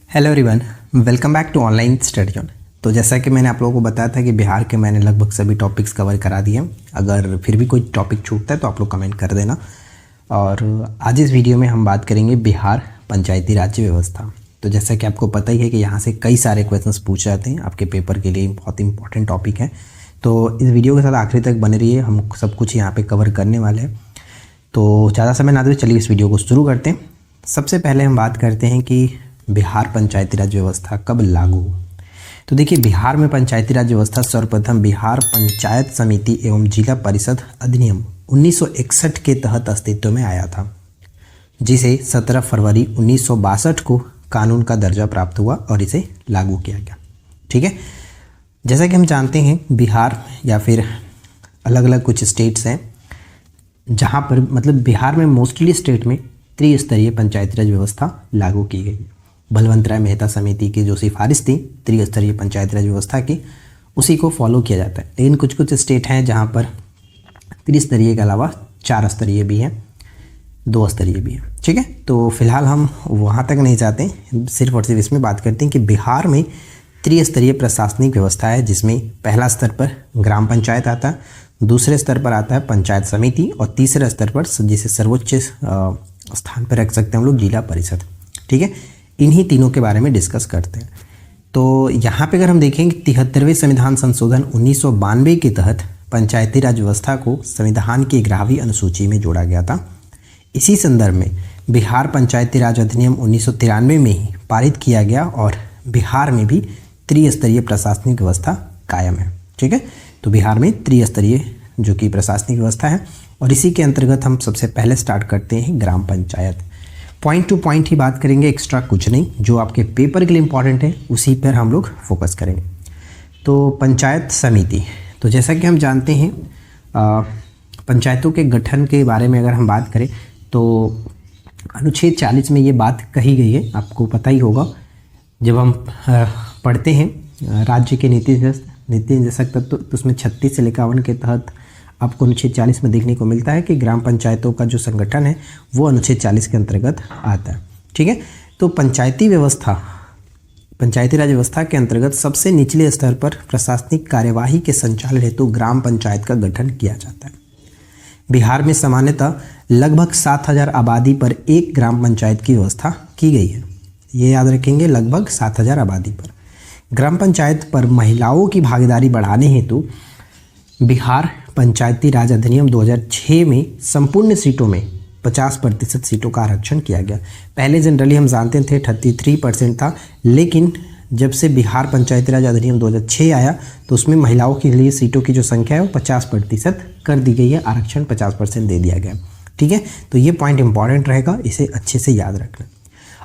Hello everyone, welcome back to online study zone. तो जैसा कि मैंने आप लोगों को बताया था कि बिहार के मैंने लगभग सभी टॉपिक्स कवर करा दिए हैं। अगर फिर भी कोई टॉपिक छूटता है तो आप लोग कमेंट कर देना। और आज इस वीडियो में हम बात करेंगे बिहार पंचायती राज व्यवस्था। तो जैसा कि आपको पता ही है कि यहाँ से कई सारे क्वेश्चंस पूछ जाते हैं, आपके पेपर के लिए बहुत इंपॉर्टेंट टॉपिक है। तो इस वीडियो के साथ आखिरी तक बने रहिए, हम सब कुछ यहाँ पर कवर करने वाले हैं। तो ज़्यादा समय ना दें, चलिए इस वीडियो को शुरू करते हैं। सबसे पहले हम बात करते हैं कि बिहार पंचायती राज व्यवस्था कब लागू। तो देखिए, बिहार में पंचायती राज व्यवस्था सर्वप्रथम बिहार पंचायत समिति एवं जिला परिषद अधिनियम 1961 के तहत अस्तित्व में आया था, जिसे 17 फरवरी 1962 को कानून का दर्जा प्राप्त हुआ और इसे लागू किया गया। ठीक है, जैसा कि हम जानते हैं बिहार या फिर अलग अलग कुछ स्टेट्स हैं जहाँ पर मतलब बिहार में मोस्टली स्टेट में त्रिस्तरीय पंचायती राज व्यवस्था लागू की गई। बलवंत राय मेहता समिति की जो सिफारिश थी त्रिस्तरीय पंचायती राज व्यवस्था की, उसी को फॉलो किया जाता है। लेकिन कुछ कुछ स्टेट हैं जहाँ पर त्रिस्तरीय के अलावा 4 स्तरीय भी हैं, 2 स्तरीय भी हैं। ठीक है, तो फिलहाल हम वहाँ तक नहीं जाते, सिर्फ और सिर्फ इसमें बात करते हैं कि बिहार में त्रिस्तरीय प्रशासनिक व्यवस्था है, जिसमें पहला स्तर पर ग्राम पंचायत आता है, दूसरे स्तर पर आता है पंचायत समिति और तीसरे स्तर पर जिसे सर्वोच्च स्थान पर रख सकते हैं हम लोग जिला परिषद। ठीक है, इन्हीं तीनों के बारे में डिस्कस करते हैं। तो यहाँ पे अगर हम देखेंगे 73वें संविधान संशोधन 1992 के तहत पंचायती राज व्यवस्था को संविधान की 11वीं अनुसूची में जोड़ा गया था। इसी संदर्भ में बिहार पंचायती राज अधिनियम 1993 में ही पारित किया गया और बिहार में भी त्रिस्तरीय प्रशासनिक व्यवस्था कायम है। ठीक है, तो बिहार में त्रिस्तरीय जो कि प्रशासनिक व्यवस्था है और इसी के अंतर्गत हम सबसे पहले स्टार्ट करते हैं ग्राम पंचायत। पॉइंट टू पॉइंट ही बात करेंगे, एक्स्ट्रा कुछ नहीं। जो आपके पेपर के लिए इम्पॉर्टेंट है उसी पर हम लोग फोकस करेंगे। तो पंचायत समिति, तो जैसा कि हम जानते हैं पंचायतों के गठन के बारे में अगर हम बात करें तो अनुच्छेद 40 में ये बात कही गई है, आपको पता ही होगा। जब हम पढ़ते हैं राज्य के नीति निर्देशक तत्व तो उसमें 36 से 51 के तहत आपको अनुच्छेद 40 में देखने को मिलता है कि ग्राम पंचायतों का जो संगठन है वो अनुच्छेद 40 के अंतर्गत आता है। ठीक है, तो पंचायती राज व्यवस्था के अंतर्गत सबसे निचले स्तर पर प्रशासनिक कार्यवाही के संचालन हेतु ग्राम पंचायत का गठन किया जाता है। बिहार में सामान्यतः लगभग 7000 आबादी पर एक ग्राम पंचायत की व्यवस्था की गई है। ये याद रखेंगे, लगभग 7000 आबादी पर। ग्राम पंचायत पर महिलाओं की भागीदारी बढ़ाने हेतु बिहार पंचायती राज अधिनियम 2006 में संपूर्ण सीटों में 50% सीटों का आरक्षण किया गया। पहले जनरली हम जानते थे 33% था, लेकिन जब से बिहार पंचायती राज अधिनियम 2006 आया तो उसमें महिलाओं के लिए सीटों की जो संख्या है वो 50% कर दी गई है, आरक्षण 50% दे दिया गया। ठीक है, तो ये पॉइंट इंपॉर्टेंट रहेगा, इसे अच्छे से याद रखना।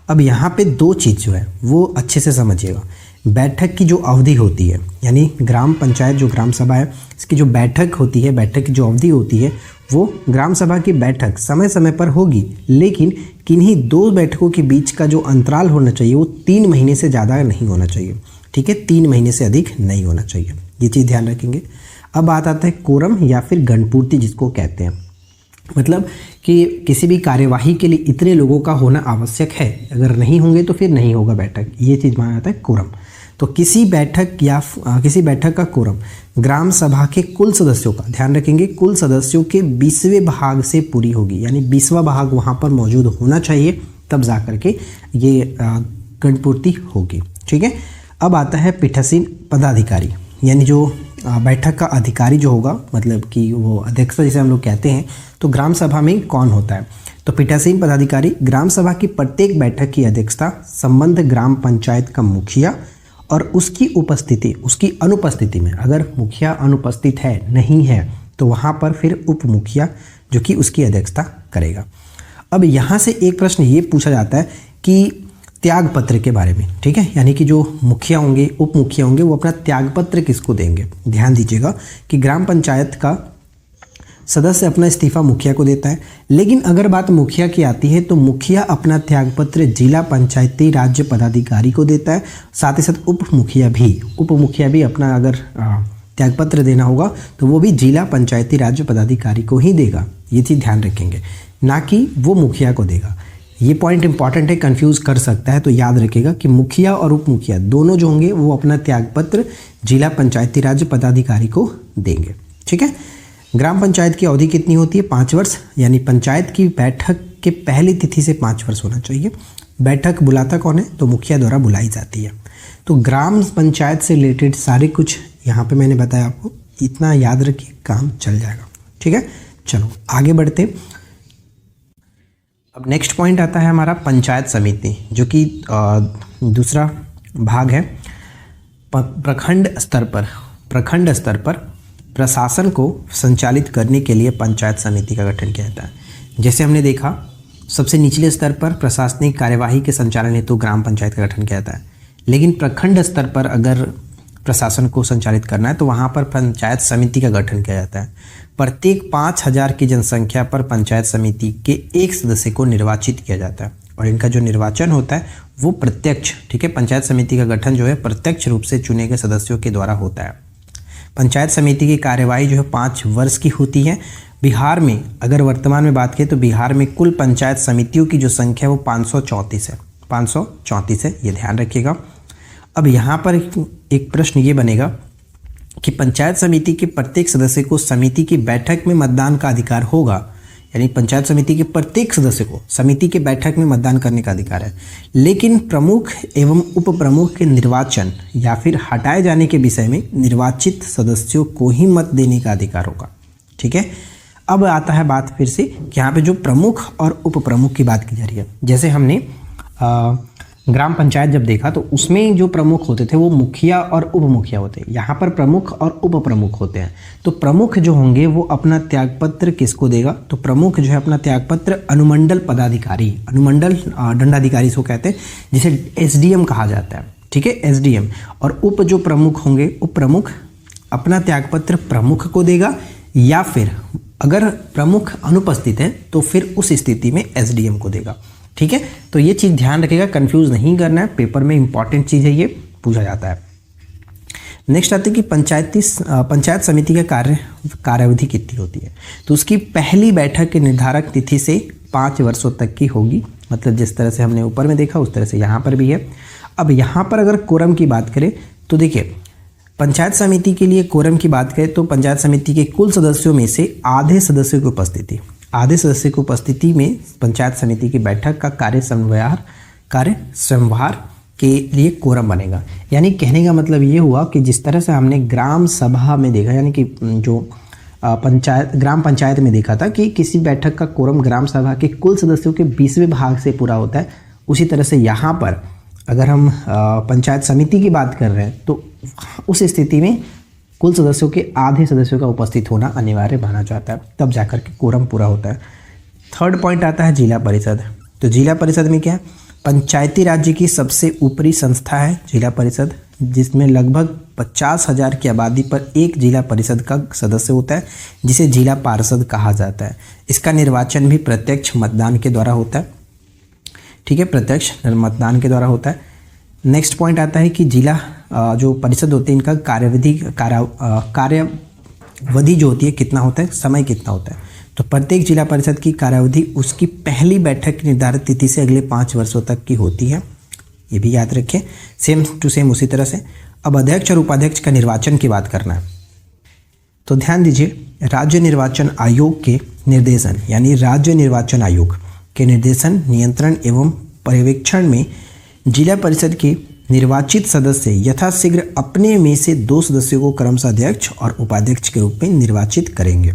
अब यहाँ पे 2 चीज़ जो है वो अच्छे से समझिएगा। बैठक की जो अवधि होती है, यानी ग्राम पंचायत जो ग्राम सभा है इसकी जो बैठक होती है, बैठक की जो अवधि होती है वो ग्राम सभा की बैठक समय समय पर होगी, लेकिन किन्हीं 2 बैठकों के बीच का जो अंतराल होना चाहिए वो 3 महीने से ज़्यादा नहीं होना चाहिए। ठीक है, 3 महीने से अधिक नहीं होना चाहिए, ये चीज़ ध्यान रखेंगे। अब बात आता है कोरम या फिर गणपूर्ति जिसको कहते हैं, मतलब कि किसी भी कार्यवाही के लिए इतने लोगों का होना आवश्यक है, अगर नहीं होंगे तो फिर नहीं होगा बैठक, ये चीज़ माना जाता है कोरम। तो किसी बैठक का कोरम ग्राम सभा के कुल सदस्यों का, ध्यान रखेंगे, कुल सदस्यों के 20वें भाग से पूरी होगी, यानी 20वां भाग वहाँ पर मौजूद होना चाहिए, तब जा करके ये गणपूर्ति होगी। ठीक है, अब आता है पीठासीन पदाधिकारी, यानी जो बैठक का अधिकारी जो होगा, मतलब कि वो अध्यक्ष जिसे हम लोग कहते हैं। तो ग्राम सभा में कौन होता है? तो पीठासीन पदाधिकारी ग्राम सभा की प्रत्येक बैठक की अध्यक्षता संबद्ध ग्राम पंचायत का मुखिया और उसकी अनुपस्थिति में, अगर मुखिया अनुपस्थित है, नहीं है, तो वहाँ पर फिर उप मुखिया जो कि उसकी अध्यक्षता करेगा। अब यहाँ से एक प्रश्न ये पूछा जाता है कि त्याग पत्र के बारे में। ठीक है, यानी कि जो मुखिया होंगे, उप मुखिया होंगे, वो अपना त्याग पत्र किसको देंगे? ध्यान दीजिएगा कि ग्राम पंचायत का सदस्य अपना इस्तीफा मुखिया को देता है, लेकिन अगर बात मुखिया की आती है तो मुखिया अपना त्यागपत्र जिला पंचायती राज्य पदाधिकारी को देता है। साथ ही साथ उप मुखिया भी अपना अगर त्यागपत्र देना होगा तो वो भी जिला पंचायती राज्य पदाधिकारी को ही देगा। ये चीज़ ध्यान रखेंगे, ना कि वो मुखिया को देगा। ये पॉइंट इंपॉर्टेंट है, कंफ्यूज कर सकता है, तो याद रखिएगा कि मुखिया और उप मुखिया दोनों जो होंगे वो अपना त्यागपत्र जिला पंचायती राज पदाधिकारी को देंगे। ठीक है। ग्राम पंचायत की अवधि कितनी होती है? 5 वर्ष, यानी पंचायत की बैठक के पहली तिथि से 5 वर्ष होना चाहिए। बैठक बुलाता कौन है? तो मुखिया द्वारा बुलाई जाती है। तो ग्राम पंचायत से रिलेटेड सारे कुछ यहाँ पे मैंने बताया आपको, इतना याद रखिए, काम चल जाएगा। ठीक है, चलो आगे बढ़ते। अब नेक्स्ट पॉइंट आता है हमारा पंचायत समिति, जो कि दूसरा भाग है। प्रखंड स्तर पर प्रशासन को संचालित करने के लिए पंचायत समिति का गठन किया जाता है। जैसे हमने देखा, सबसे निचले स्तर पर प्रशासनिक कार्यवाही के संचालन हेतु ग्राम पंचायत का गठन किया जाता है, लेकिन प्रखंड स्तर पर अगर प्रशासन को संचालित करना है तो वहाँ पर पंचायत समिति का गठन किया जाता है। प्रत्येक 5000 की जनसंख्या पर पंचायत समिति के एक सदस्य को निर्वाचित किया जाता है, और इनका जो निर्वाचन होता है वो प्रत्यक्ष, ठीक है, पंचायत समिति का गठन जो है प्रत्यक्ष रूप से चुने गए सदस्यों के द्वारा होता है। पंचायत समिति की कार्यवाही जो है 5 वर्ष की होती है। बिहार में अगर वर्तमान में बात करें तो बिहार में कुल पंचायत समितियों की जो संख्या है वो 534 है, 534 है, ये ध्यान रखिएगा। अब यहाँ पर एक प्रश्न ये बनेगा कि पंचायत समिति के प्रत्येक सदस्य को समिति की बैठक में मतदान का अधिकार होगा, यानी पंचायत समिति के प्रत्येक सदस्य को समिति के बैठक में मतदान करने का अधिकार है, लेकिन प्रमुख एवं उप प्रमुख के निर्वाचन या फिर हटाए जाने के विषय में निर्वाचित सदस्यों को ही मत देने का अधिकार होगा। ठीक है। अब आता है बात फिर से कि यहाँ पे जो प्रमुख और उप प्रमुख की बात की जा रही है। जैसे हमने ग्राम पंचायत जब देखा तो उसमें जो प्रमुख होते थे वो मुखिया और उप मुखिया होते हैं। यहाँ पर प्रमुख और उप प्रमुख होते हैं। तो प्रमुख जो होंगे वो अपना त्यागपत्र किसको देगा? तो प्रमुख जो है अपना त्यागपत्र अनुमंडल पदाधिकारी, अनुमंडल दंडाधिकारी इसको कहते हैं, जिसे एसडीएम कहा जाता है। ठीक है, एसडीएम। और उप जो प्रमुख होंगे, उप प्रमुख अपना त्यागपत्र प्रमुख को देगा, या फिर अगर प्रमुख अनुपस्थित है तो फिर उस स्थिति में एसडीएम को देगा। ठीक है, तो ये चीज़ ध्यान रखिएगा, कंफ्यूज नहीं करना है, पेपर में इंपॉर्टेंट चीज़ है, ये पूछा जाता है। नेक्स्ट आते हैं कि पंचायत समिति का कार्यावधि कितनी होती है? तो उसकी पहली बैठक की निर्धारक तिथि से 5 वर्षों तक की होगी। मतलब जिस तरह से हमने ऊपर में देखा उस तरह से यहाँ पर भी है। अब यहाँ पर अगर कोरम की बात करें तो देखिए, पंचायत समिति के लिए कोरम की बात करें तो पंचायत समिति के कुल सदस्यों में से आधे सदस्यों की उपस्थिति में पंचायत समिति की बैठक का कार्य संवार के लिए कोरम बनेगा। यानी कहने का मतलब ये हुआ कि जिस तरह से हमने ग्राम सभा में देखा, यानी कि जो ग्राम पंचायत में देखा था कि किसी बैठक का कोरम ग्राम सभा के कुल सदस्यों के 20वें भाग से पूरा होता है, उसी तरह से यहाँ पर अगर हम पंचायत समिति की बात कर रहे हैं तो उस स्थिति में कुल सदस्यों के आधे सदस्यों का उपस्थित होना अनिवार्य माना जाता है, तब जाकर के कोरम पूरा होता है। थर्ड पॉइंट आता है जिला परिषद। तो जिला परिषद में क्या है? पंचायती राज्य की सबसे ऊपरी संस्था है जिला परिषद, जिसमें लगभग 50,000 की आबादी पर एक जिला परिषद का सदस्य होता है, जिसे जिला पार्षद कहा जाता है। इसका निर्वाचन भी प्रत्यक्ष मतदान के द्वारा होता है। ठीक है, प्रत्यक्ष मतदान के द्वारा होता है। नेक्स्ट पॉइंट आता है कि जिला जो परिषद होते हैं इनका कार्यावधि जो होती है कितना होता है, समय कितना होता है? तो प्रत्येक जिला परिषद की कार्यावधि उसकी पहली बैठक की निर्धारित तिथि से अगले 5 वर्षों तक की होती है, ये भी याद रखें। सेम टू सेम उसी तरह से। अब अध्यक्ष और उपाध्यक्ष का निर्वाचन की बात करना है तो ध्यान दीजिए, राज्य निर्वाचन आयोग के निर्देशन, यानी राज्य निर्वाचन आयोग के निर्देशन, नियंत्रण एवं पर्यवेक्षण में जिला परिषद के निर्वाचित सदस्य यथाशीघ्र अपने में से 2 सदस्यों को क्रमशः अध्यक्ष और उपाध्यक्ष के रूप में निर्वाचित करेंगे।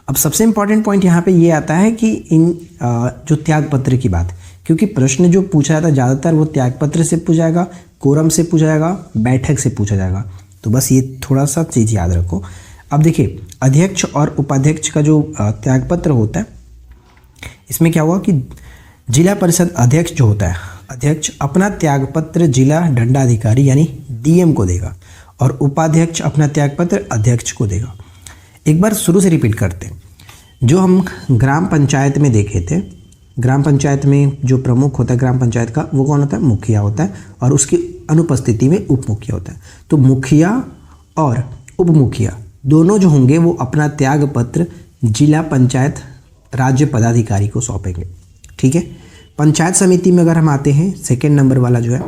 अब सबसे इम्पॉर्टेंट पॉइंट यहाँ पे ये आता है कि इन जो त्यागपत्र की बात, क्योंकि प्रश्न जो पूछा जाता है ज़्यादातर वो त्यागपत्र से पूछा जाएगा, कोरम से पूछा जाएगा, बैठक से पूछा जाएगा, तो बस ये थोड़ा सा चीज़ याद रखो। अब देखिए, अध्यक्ष और उपाध्यक्ष का जो त्यागपत्र होता है, इसमें क्या हुआ कि जिला परिषद अध्यक्ष जो होता है, अध्यक्ष अपना त्यागपत्र जिला दंडाधिकारी यानी डीएम को देगा, और उपाध्यक्ष अपना त्यागपत्र अध्यक्ष को देगा। एक बार शुरू से रिपीट करते हैं। जो हम ग्राम पंचायत में देखे थे, ग्राम पंचायत में जो प्रमुख होता है ग्राम पंचायत का, वो कौन होता है? मुखिया होता है, और उसकी अनुपस्थिति में उप मुखिया होता है। तो मुखिया और उप मुखिया दोनों जो होंगे वो अपना त्यागपत्र जिला पंचायत राज्य पदाधिकारी को सौंपेंगे। ठीक है। पंचायत समिति में अगर हम आते हैं, सेकेंड नंबर वाला जो है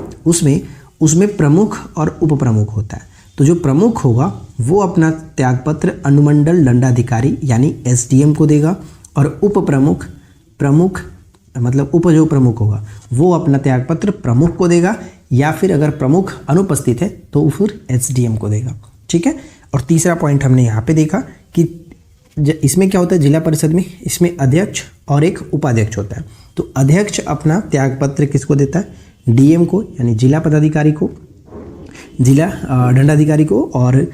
उसमें प्रमुख और उप प्रमुख होता है। तो जो प्रमुख होगा वो अपना त्यागपत्र अनुमंडल दंडाधिकारी यानी एसडीएम को देगा, और उप प्रमुख मतलब उप जो प्रमुख होगा वो अपना त्यागपत्र प्रमुख को देगा, या फिर अगर प्रमुख अनुपस्थित है तो फिर एसडीएम को देगा, ठीक है। और तीसरा पॉइंट हमने यहाँ पे देखा कि इसमें क्या होता है जिला परिषद में, इसमें अध्यक्ष और एक उपाध्यक्ष होता है। तो अध्यक्ष अपना त्यागपत्र किसको देता है, डीएम को यानी जिला पदाधिकारी को, जिला दंडाधिकारी को, और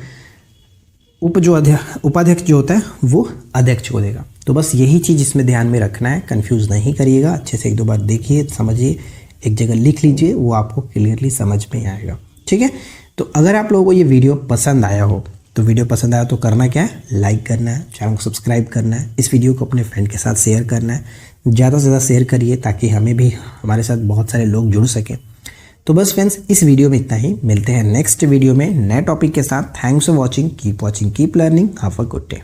उपाध्यक्ष जो होता है वो अध्यक्ष को देगा। तो बस यही चीज़ इसमें ध्यान में रखना है, कंफ्यूज नहीं करिएगा, अच्छे से एक दो बार देखिए, समझिए, एक जगह लिख लीजिए, वो आपको क्लियरली समझ में आएगा, ठीक है। तो अगर आप लोगों को ये वीडियो पसंद आया हो तो करना क्या है, लाइक करना है, चैनल को सब्सक्राइब करना है, इस वीडियो को अपने फ्रेंड के साथ शेयर करना है, ज़्यादा से ज़्यादा शेयर करिए ताकि हमें भी हमारे साथ बहुत सारे लोग जुड़ सकें। तो बस फ्रेंड्स, इस वीडियो में इतना ही, मिलते हैं नेक्स्ट वीडियो में नए टॉपिक के साथ। Thanks for watching, keep learning, have a good day.